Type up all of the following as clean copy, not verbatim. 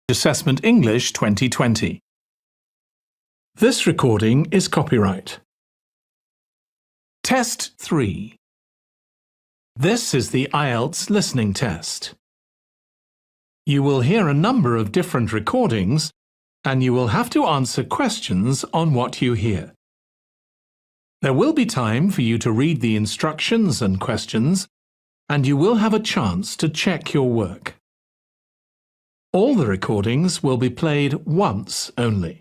Assessment English 2020. This recording is copyright. Test 3. This is the Ielts listening test. You will hear a number of different recordings and you will have to answer questions on what you hear. There will be time for you to read the instructions and questions, and you will have a chance to check your work. All the recordings will be played once only.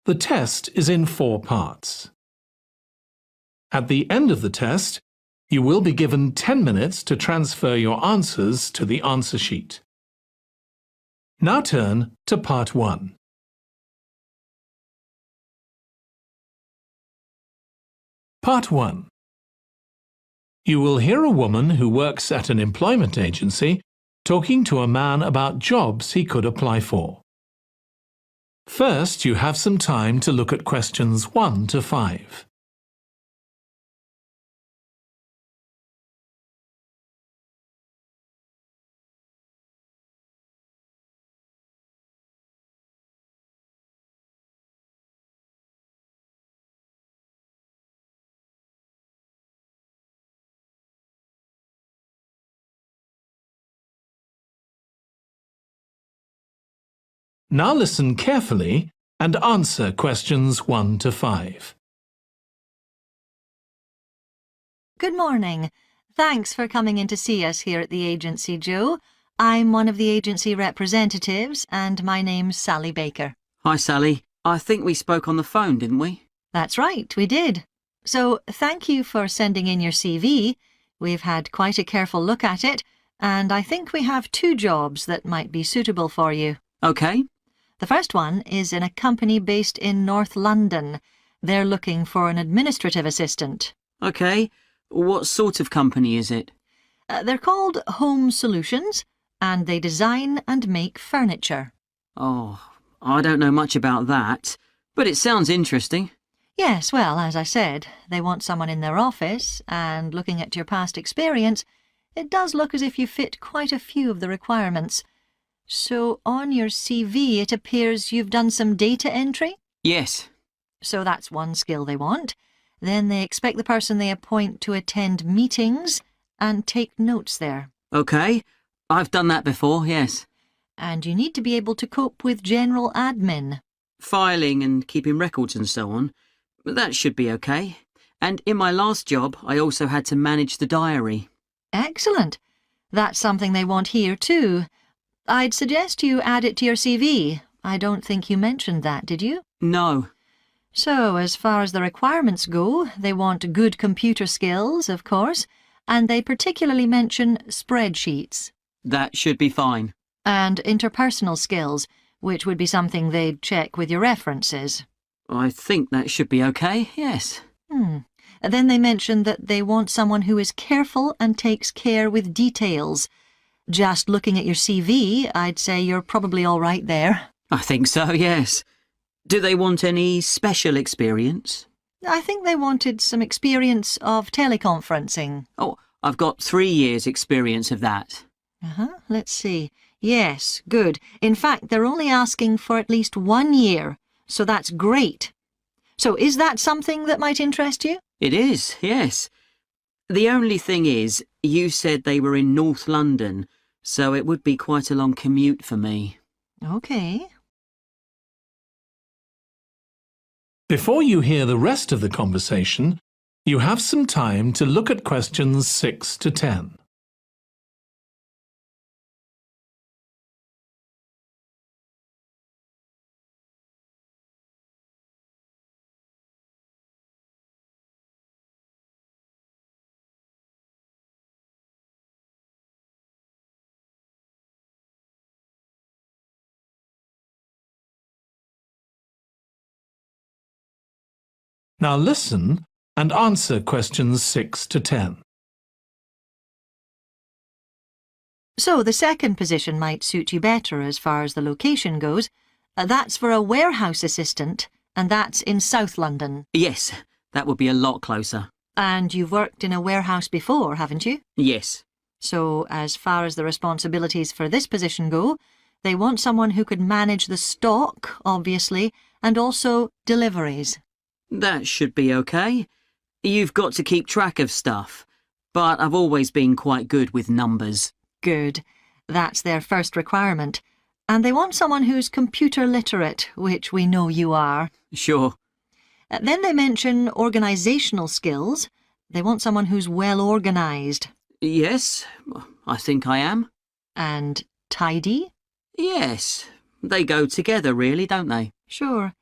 The test is in 4 parts. At the end of the test, you will be given 10 minutes to transfer your answers to the answer sheet. Now turn to Part 1. Part 1. You will hear a woman who works at an employment agency talking to a man about jobs he could apply for. First, you have some time to look at questions 1 to 5. Now listen carefully and answer questions 1 to 5. Good morning. Thanks for coming in to see us here at the agency, Joe. I'm one of the agency representatives and my name's Sally Baker. Hi, Sally. I think we spoke on the phone, didn't we? That's right, we did. So thank you for sending in your CV. We've had quite a careful look at it and I think we have 2 jobs that might be suitable for you. OK. The first one is in a company based in North London. They're looking for an administrative assistant. OK. What sort of company is it? They're called Home Solutions, and they design and make furniture. Oh, I don't know much about that, but it sounds interesting. Yes, well, as I said, they want someone in their office, and looking at your past experience, it does look as if you fit quite a few of the requirements. So on your CV it appears you've done some data entry? Yes. So that's one skill they want. Then they expect the person they appoint to attend meetings and take notes there. OK. I've done that before, yes. And you need to be able to cope with general admin. Filing and keeping records and so on. That should be OK. And in my last job, I also had to manage the diary. Excellent. That's something they want here too. I'd suggest you add it to your CV. I don't think you mentioned that, did you? No. So, as far as the requirements go, they want good computer skills, of course, and they particularly mention spreadsheets. That should be fine. And interpersonal skills, which would be something they'd check with your references. I think that should be OK, yes. Then they mention that they want someone who is careful and takes care with details. Just looking at your CV, I'd say you're probably all right there. I think so, yes. Do they want any special experience? I think they wanted some experience of teleconferencing. Oh, I've got 3 years' experience of that. Let's see. Yes, good. In fact, they're only asking for at least 1 year, so that's great. So is that something that might interest you? It is, yes. The only thing is, you said they were in North London, so it would be quite a long commute for me. OK. Before you hear the rest of the conversation, you have some time to look at questions 6 to 10. Now listen and answer questions 6 to 10. So the second position might suit you better as far as the location goes. That's for a warehouse assistant, and that's in South London. Yes, that would be a lot closer. And you've worked in a warehouse before, haven't you? Yes. So, as far as the responsibilities for this position go, They want someone who could manage the stock, obviously, and also deliveries. That should be okay. You've got to keep track of stuff, but I've always been quite good with numbers. Good. That's their first requirement. And they want someone who's computer literate, which we know you are. Sure. Then they mention organisational skills. They want someone who's well organised. Yes, I think I am. And tidy? Yes, they go together really, don't they? Sure.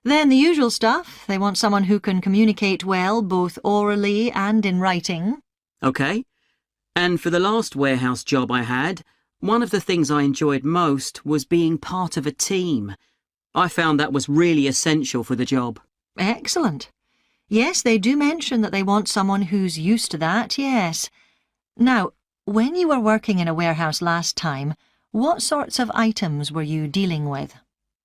Then the usual stuff. They want someone who can communicate well, both orally and in writing. Okay. And for the last warehouse job I had, one of the things I enjoyed most was being part of a team. I found that was really essential for the job. Excellent. Yes, they do mention that they want someone who's used to that, yes. Now, when you were working in a warehouse last time, what sorts of items were you dealing with?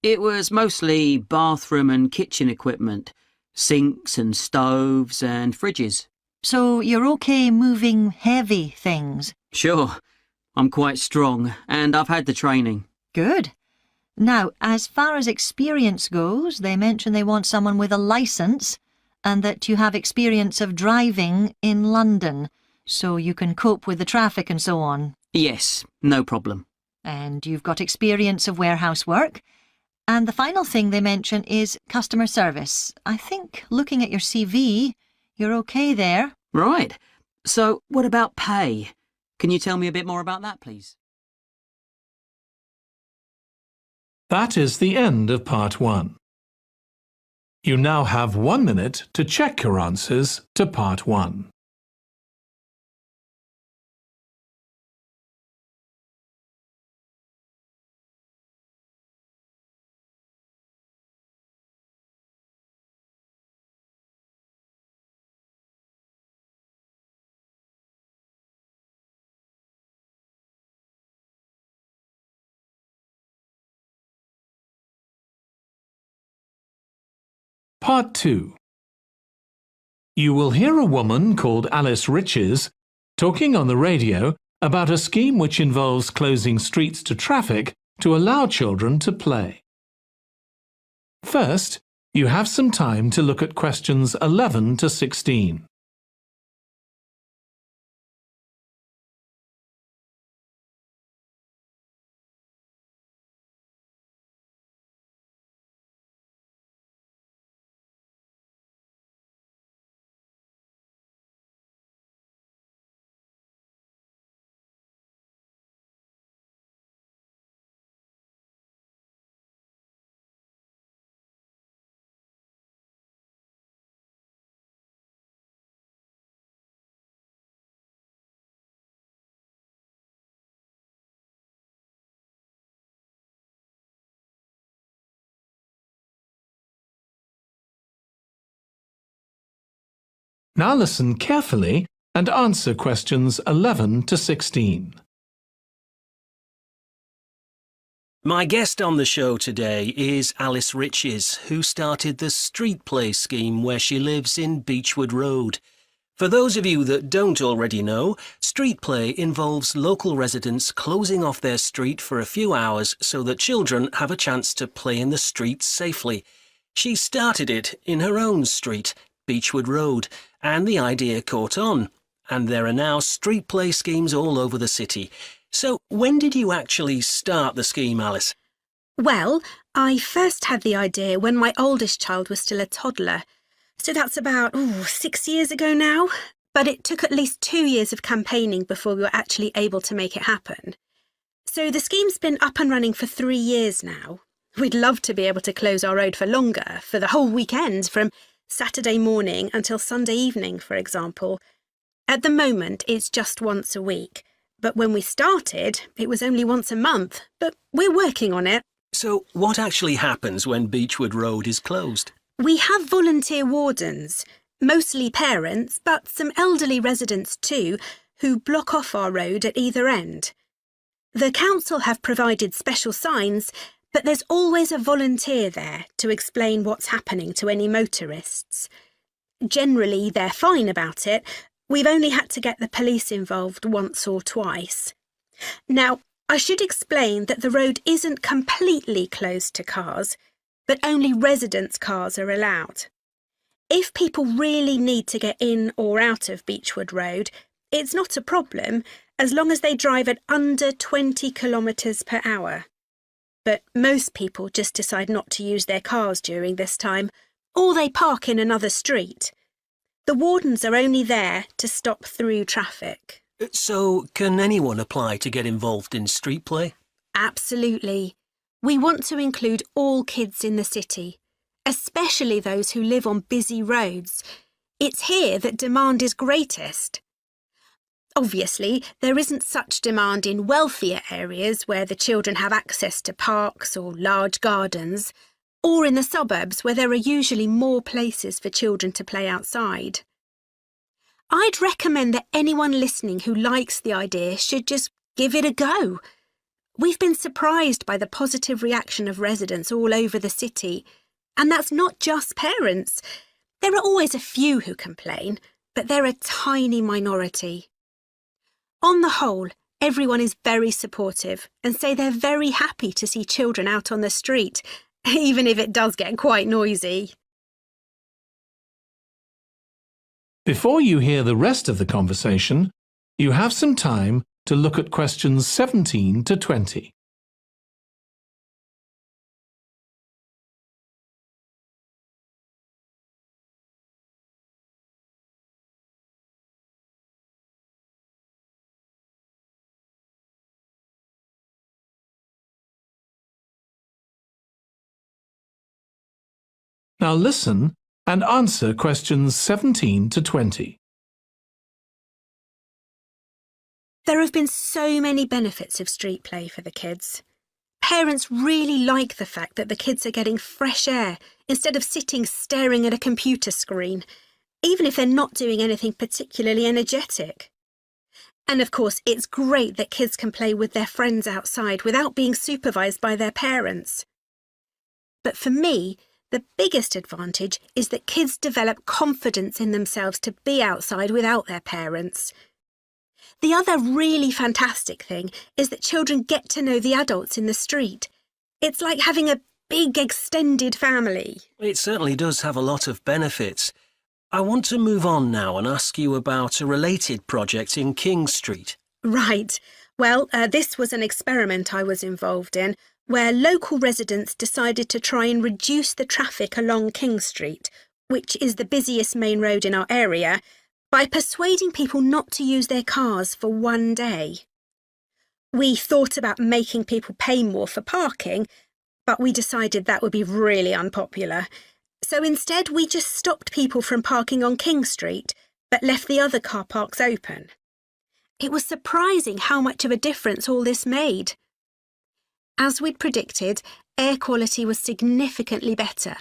It was mostly bathroom and kitchen equipment, sinks and stoves and fridges. So you're okay moving heavy things? Sure, I'm quite strong and I've had the training. Good. Now, as far as experience goes, they mention they want someone with a licence and that you have experience of driving in London, so you can cope with the traffic and so on. Yes, no problem. And you've got experience of warehouse work. And the final thing they mention is customer service. I think, looking at your CV, you're okay there. Right. So, what about pay? Can you tell me a bit more about that, please? That is the end of part 1. You now have 1 minute to check your answers to part 1. Part 2. You will hear a woman called Alice Riches talking on the radio about a scheme which involves closing streets to traffic to allow children to play. First, you have some time to look at questions 11 to 16. Now listen carefully and answer questions 11 to 16. My guest on the show today is Alice Riches, who started the street play scheme where she lives in Beechwood Road. For those of you that don't already know, street play involves local residents closing off their street for a few hours so that children have a chance to play in the streets safely. She started it in her own street, Beechwood Road, and the idea caught on. And there are now street play schemes all over the city. So when did you actually start the scheme, Alice? Well, I first had the idea when my oldest child was still a toddler. So that's about 6 years ago now. But it took at least 2 years of campaigning before we were actually able to make it happen. So the scheme's been up and running for 3 years now. We'd love to be able to close our road for longer, for the whole weekend, from Saturday morning until Sunday evening, for example. At the moment, it's just once a week. But when we started, it was only once a month. But we're working on it. So what actually happens when Beechwood Road is closed? We have volunteer wardens, mostly parents, but some elderly residents too, who block off our road at either end. The council have provided special signs, but there's always a volunteer there to explain what's happening to any motorists. Generally, they're fine about it. We've only had to get the police involved once or twice. Now, I should explain that the road isn't completely closed to cars, but only residents' cars are allowed. If people really need to get in or out of Beechwood Road, it's not a problem as long as they drive at under 20 kilometres per hour. But most people just decide not to use their cars during this time, or they park in another street. The wardens are only there to stop through traffic. So, can anyone apply to get involved in street play? Absolutely. We want to include all kids in the city, especially those who live on busy roads. It's here that demand is greatest. Obviously, there isn't such demand in wealthier areas where the children have access to parks or large gardens, or in the suburbs where there are usually more places for children to play outside. I'd recommend that anyone listening who likes the idea should just give it a go. We've been surprised by the positive reaction of residents all over the city, and that's not just parents. There are always a few who complain, but they're a tiny minority. On the whole, everyone is very supportive and say they're very happy to see children out on the street, even if it does get quite noisy. Before you hear the rest of the conversation, you have some time to look at questions 17 to 20. Now listen and answer questions 17 to 20. There have been so many benefits of street play for the kids. Parents really like the fact that the kids are getting fresh air instead of sitting staring at a computer screen, even if they're not doing anything particularly energetic. And of course, it's great that kids can play with their friends outside without being supervised by their parents. But for me, the biggest advantage is that kids develop confidence in themselves to be outside without their parents. The other really fantastic thing is that children get to know the adults in the street. It's like having a big extended family. It certainly does have a lot of benefits. I want to move on now and ask you about a related project in King Street. Right. Well, this was an experiment I was involved in, where local residents decided to try and reduce the traffic along King Street, which is the busiest main road in our area, by persuading people not to use their cars for one day. We thought about making people pay more for parking, but we decided that would be really unpopular. So instead, we just stopped people from parking on King Street, but left the other car parks open. It was surprising how much of a difference all this made. As we'd predicted, air quality was significantly better.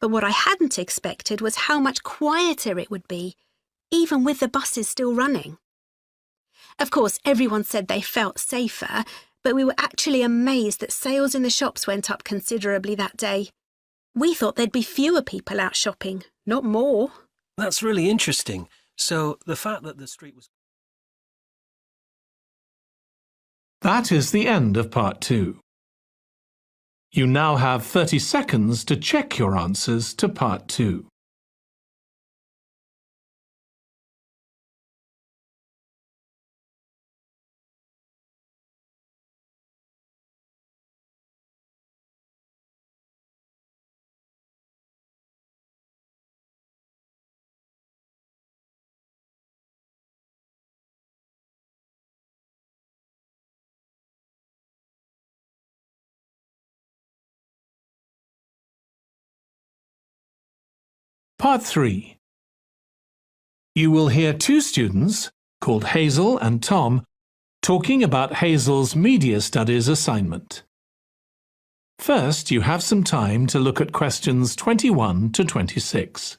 But what I hadn't expected was how much quieter it would be, even with the buses still running. Of course, everyone said they felt safer, but we were actually amazed that sales in the shops went up considerably that day. We thought there'd be fewer people out shopping, not more. That's really interesting. So, the fact that the street was... That is the end of part 2. You now have 30 seconds to check your answers to part 2. Part 3. You will hear two students, called Hazel and Tom, talking about Hazel's Media Studies assignment. First, you have some time to look at questions 21 to 26.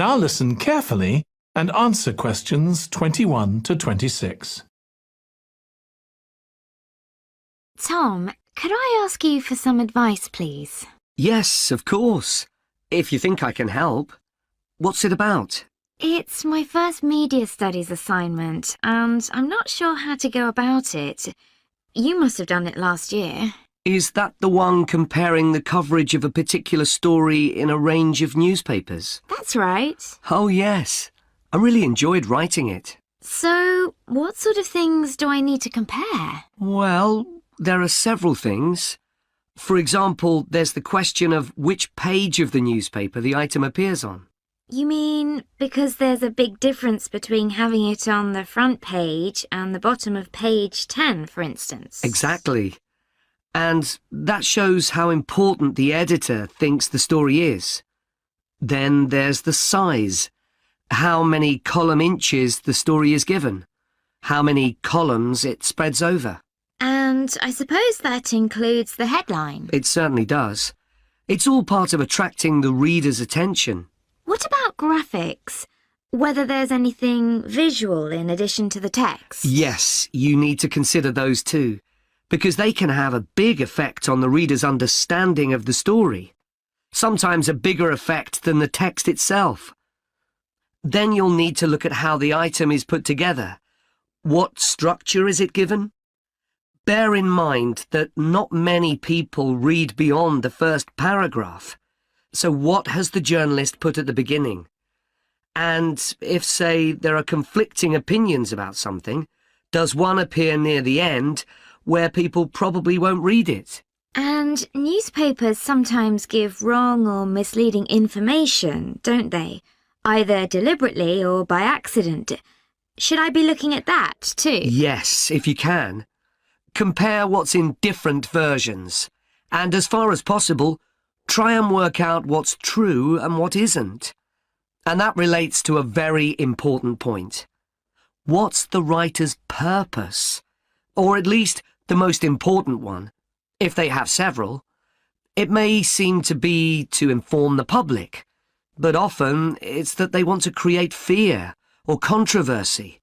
Now listen carefully and answer questions 21 to 26. Tom, could I ask you for some advice, please? Yes, of course. If you think I can help. What's it about? It's my first media studies assignment, and I'm not sure how to go about it. You must have done it last year. Is that the one comparing the coverage of a particular story in a range of newspapers? That's right. Oh, yes. I really enjoyed writing it. So, what sort of things do I need to compare? Well, there are several things. For example, there's the question of which page of the newspaper the item appears on. You mean because there's a big difference between having it on the front page and the bottom of page 10, for instance? Exactly. And that shows how important the editor thinks the story is. Then there's the size. How many column inches the story is given. How many columns it spreads over. And I suppose that includes the headline. It certainly does. It's all part of attracting the reader's attention. What about graphics? Whether there's anything visual in addition to the text? Yes, you need to consider those too, because they can have a big effect on the reader's understanding of the story. Sometimes a bigger effect than the text itself. Then you'll need to look at how the item is put together. What structure is it given? Bear in mind that not many people read beyond the first paragraph. So what has the journalist put at the beginning? And if, say, there are conflicting opinions about something, does one appear near the end where people probably won't read it? And newspapers sometimes give wrong or misleading information, don't they? Either deliberately or by accident. Should I be looking at that too? Yes, if you can. Compare what's in different versions. And as far as possible, try and work out what's true and what isn't. And that relates to a very important point. What's the writer's purpose? Or at least the most important one, if they have several. It may seem to be to inform the public, but often it's that they want to create fear or controversy,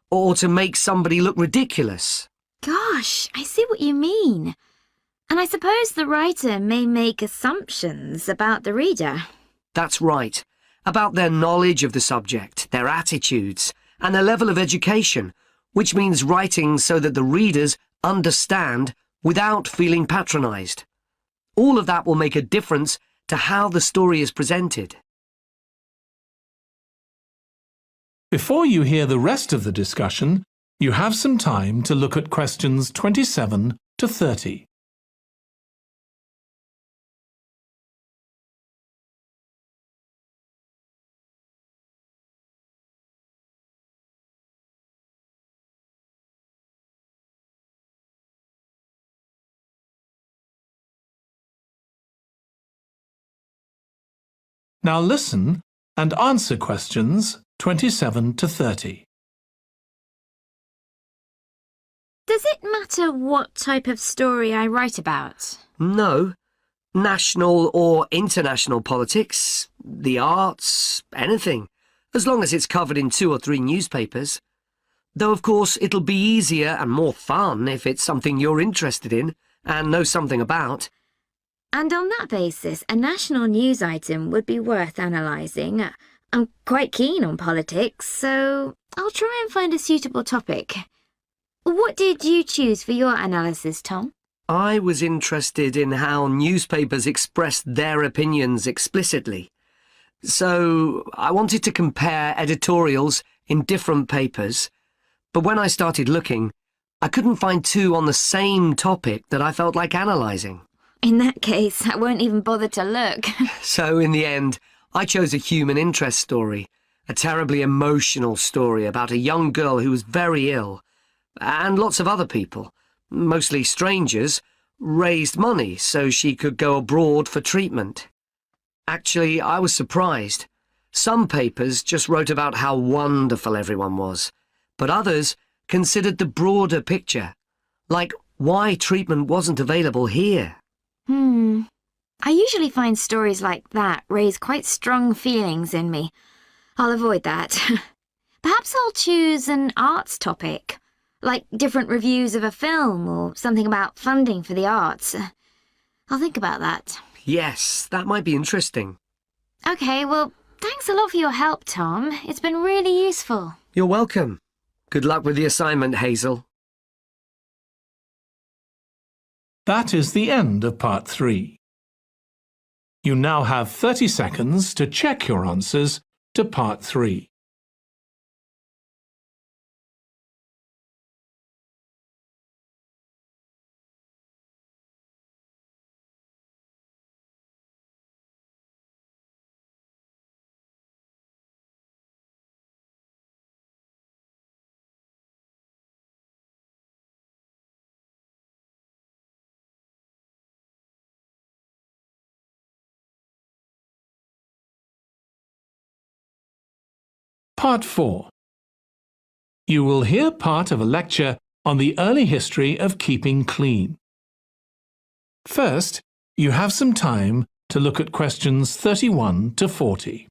or to make somebody look ridiculous. Gosh, I see what you mean. And I suppose the writer may make assumptions about the reader. That's right. About their knowledge of the subject, their attitudes, and their level of education, which means writing so that the readers understand without feeling patronised. All of that will make a difference to how the story is presented. Before you hear the rest of the discussion, you have some time to look at questions 27 to 30. Now listen and answer questions 27 to 30. Does it matter what type of story I write about? No. National or international politics, the arts, anything, as long as it's covered in 2 or 3 newspapers. Though, of course, it'll be easier and more fun if it's something you're interested in and know something about. And on that basis, a national news item would be worth analysing. I'm quite keen on politics, so I'll try and find a suitable topic. What did you choose for your analysis, Tom? I was interested in how newspapers expressed their opinions explicitly. So I wanted to compare editorials in different papers, but when I started looking, I couldn't find 2 on the same topic that I felt like analysing. In that case, I won't even bother to look. So in the end, I chose a human interest story, a terribly emotional story about a young girl who was very ill, and lots of other people, mostly strangers, raised money so she could go abroad for treatment. Actually, I was surprised. Some papers just wrote about how wonderful everyone was, but others considered the broader picture, like why treatment wasn't available here. I usually find stories like that raise quite strong feelings in me. I'll avoid that. Perhaps I'll choose an arts topic, like different reviews of a film or something about funding for the arts. I'll think about that. Yes, that might be interesting. Okay, well, thanks a lot for your help, Tom. It's been really useful. You're welcome. Good luck with the assignment, Hazel. That is the end of part 3. You now have 30 seconds to check your answers to part 3. Part 4. You will hear part of a lecture on the early history of keeping clean. First, you have some time to look at questions 31 to 40.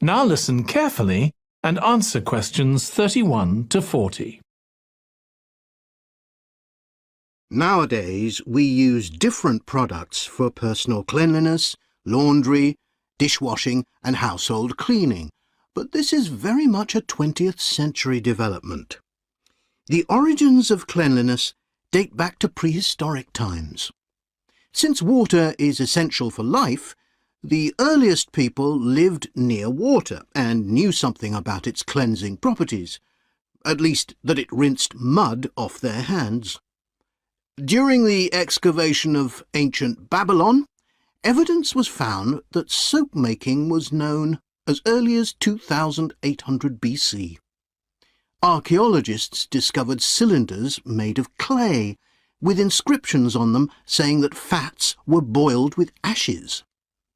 Now listen carefully and answer questions 31 to 40. Nowadays, we use different products for personal cleanliness, laundry, dishwashing and household cleaning, but this is very much a 20th century development. The origins of cleanliness date back to prehistoric times. Since water is essential for life, the earliest people lived near water and knew something about its cleansing properties, at least that it rinsed mud off their hands. During the excavation of ancient Babylon, evidence was found that soap making was known as early as 2800 BC. Archaeologists discovered cylinders made of clay, with inscriptions on them saying that fats were boiled with ashes.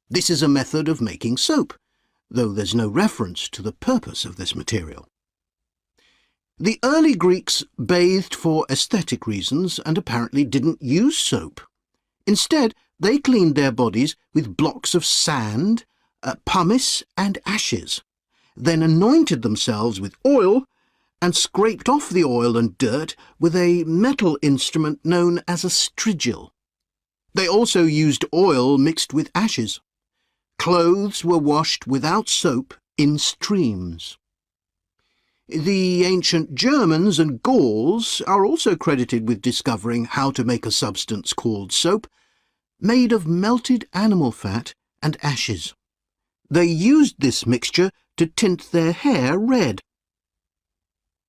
This is a method of making soap, though there's no reference to the purpose of this material. The early Greeks bathed for aesthetic reasons and apparently didn't use soap. Instead, they cleaned their bodies with blocks of sand, pumice and ashes, then anointed themselves with oil and scraped off the oil and dirt with a metal instrument known as a strigil. They also used oil mixed with ashes. Clothes were washed without soap in streams. The ancient Germans and Gauls are also credited with discovering how to make a substance called soap, made of melted animal fat and ashes. They used this mixture to tint their hair red.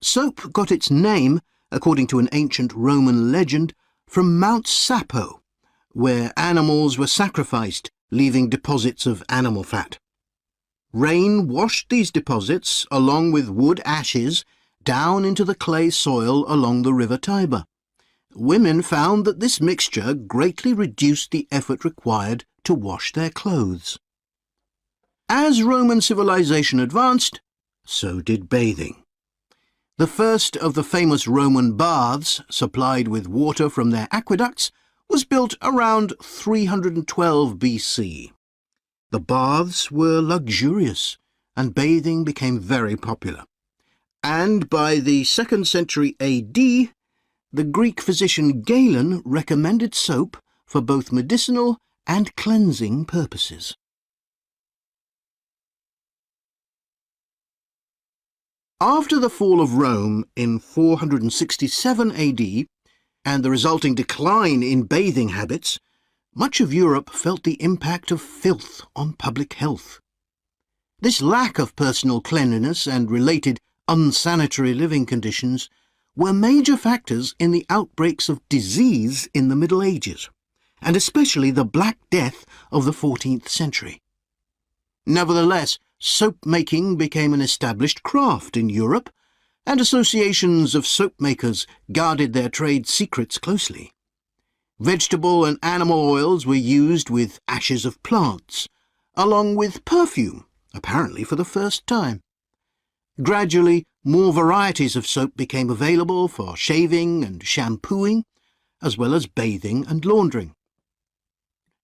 Soap got its name, according to an ancient Roman legend, from Mount Sapo, where animals were sacrificed, leaving deposits of animal fat. Rain washed these deposits, along with wood ashes, down into the clay soil along the river Tiber. Women found that this mixture greatly reduced the effort required to wash their clothes. As Roman civilization advanced, so did bathing. The first of the famous Roman baths, supplied with water from their aqueducts, was built around 312 BC. The baths were luxurious, and bathing became very popular. And by the 2nd century AD, the Greek physician Galen recommended soap for both medicinal and cleansing purposes. After the fall of Rome in 467 AD, and the resulting decline in bathing habits, much of Europe felt the impact of filth on public health. This lack of personal cleanliness and related unsanitary living conditions were major factors in the outbreaks of disease in the Middle Ages, and especially the Black Death of the 14th century. Nevertheless, soap-making became an established craft in Europe, and associations of soap-makers guarded their trade secrets closely. Vegetable and animal oils were used with ashes of plants, along with perfume, apparently for the first time. Gradually, more varieties of soap became available for shaving and shampooing, as well as bathing and laundering.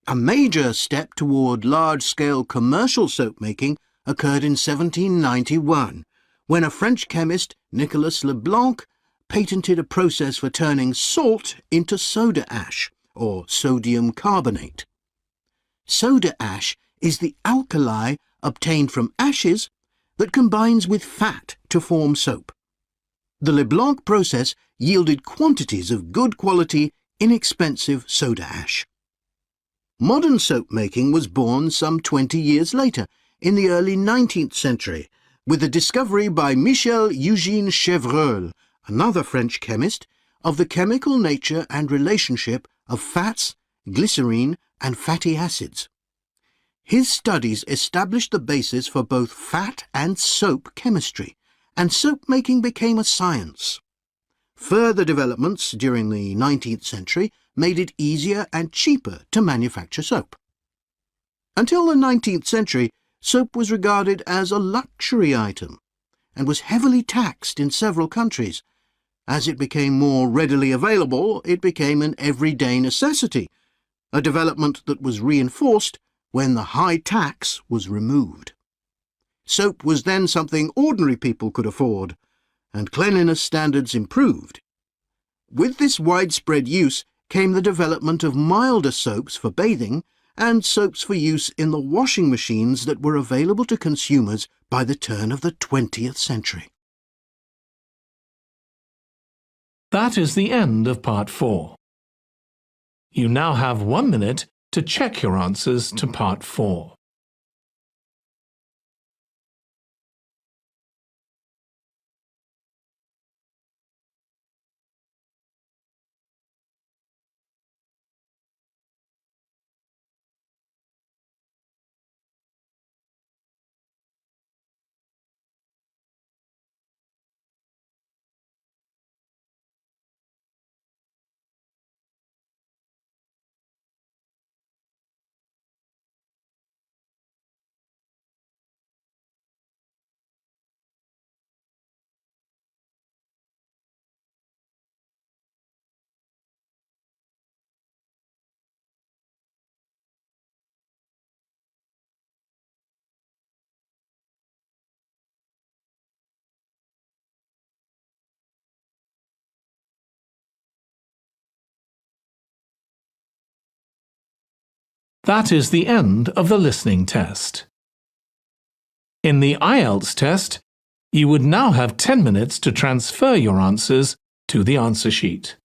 A major step toward large-scale commercial soap-making occurred in 1791, when a French chemist, Nicolas Leblanc, patented a process for turning salt into soda ash, or sodium carbonate. Soda ash is the alkali obtained from ashes that combines with fat to form soap. The Leblanc process yielded quantities of good quality, inexpensive soda ash. Modern soap making was born some 20 years later, in the early 19th century, with the discovery by Michel-Eugène Chevreul, another French chemist, of the chemical nature and relationship of fats, glycerine, and fatty acids. His studies established the basis for both fat and soap chemistry, and soap making became a science. Further developments during the 19th century made it easier and cheaper to manufacture soap. Until the 19th century, soap was regarded as a luxury item and was heavily taxed in several countries. As it became more readily available, it became an everyday necessity, a development that was reinforced when the high tax was removed. Soap was then something ordinary people could afford, and cleanliness standards improved. With this widespread use came the development of milder soaps for bathing and soaps for use in the washing machines that were available to consumers by the turn of the 20th century. That is the end of Part 4. You now have 1 minute to check your answers to Part 4. That is the end of the listening test. In the Ielts test, you would now have 10 minutes to transfer your answers to the answer sheet.